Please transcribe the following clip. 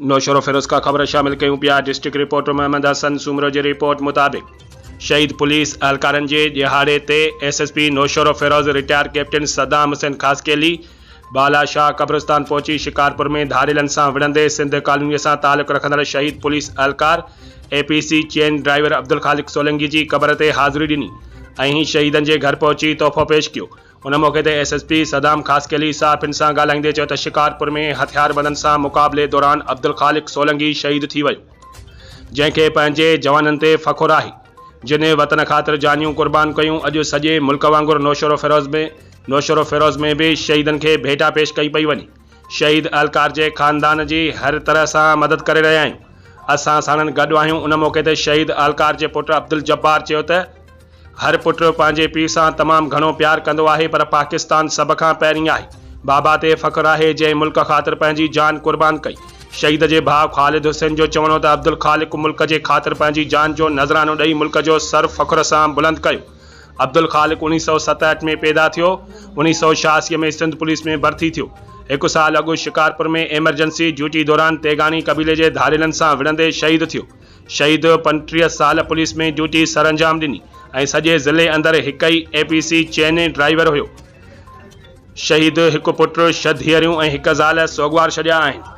नौशरो फिरोज का ख़बर शामिल कयूं पिया। डिस्ट्रिक्ट रिपोर्टर मोहम्मद हसन सूमरो जी रिपोर्ट मुताबिक़ शहीद पुलिस एहलकारनि जे ॾिहाड़े ते SSP Naushahro Feroze retired captain Saddam Hussain Khaskheli Balashah कब्रिस्तान पहुची शिकारपुर में धारियलनि सां विढ़ंदे सिंध कॉलोनीअ सां तालुक़ रखंदड़ शहीद पुलिस एहलकार APC chain driver Abdul Khaliq Solangi जी क़बर ते हाज़िरी ॾिनी ऐं शहीदनि जे घर पहुची तोहफ़ो पेश कयो। उन मौक़े ते SSP सदाम खासकेली साफ़िन सां ॻाल्हाईंदे चयो त शिकारपुर में हथियारबंदनि सां मुक़ाबले दौरान अब्दुल खालिक सोलंकी शहीद थी वियो, जंहिंखे पंहिंजे जवाननि ते फ़ख़ुरु आहे जिन वतन ख़ातिर जानियूं क़ुर्बान कयूं। अॼु सॼे मुल्क वांगुरु नौशरो फिरोज़ में भी शहीदनि खे भेटा पेश कई पई वञे। शहीद एहलकार जे ख़ानदान जी हर तरह सां मदद करे रहिया आहियूं, असां साणनि गॾु आहियूं। उन मौक़े ते शहीद एहलकार जे पुटु अब्दुल जब्बार चयो त हर पुटु पंहिंजे पीउ सां तमामु घणो प्यार कंदो आहे, पर पाकिस्तान सभ खां पहिरीं आहे। बाबा ते फ़ख़ुरु आहे जंहिं मुल्क ख़ातिर पंहिंजी जान क़ुर्बान कई। शहीद जे भाउ ख़ालिद हुसैन जो चवणो त अब्दुल खालिक मुल्क जे ख़ातिर पंहिंजी जान जो नज़रानो ॾेई मुल्क जो सर फ़ख़ुर सां बुलंद कयो। अब्दुल खालिक 1967 में पैदा थियो, 1986 में सिंध पुलिस में भर्ती थियो। 1 साल अॻु शिकारपुर में एमरजेंसी ड्यूटी दौरान तेगानी कबीले जे धारियलनि सां विढ़ंदे शहीद थियो। शहीद 35 साल पुलिस में ड्यूटी सरअंजाम ॾिनी ऐं सॼे ज़िले अंदरि हिक ई APC चेन ड्राइवर हुयो। शहीद हिकु पुटु, 6 धीअरूं ऐं 1 ज़ाल सोगवार छॾिया आहिनि।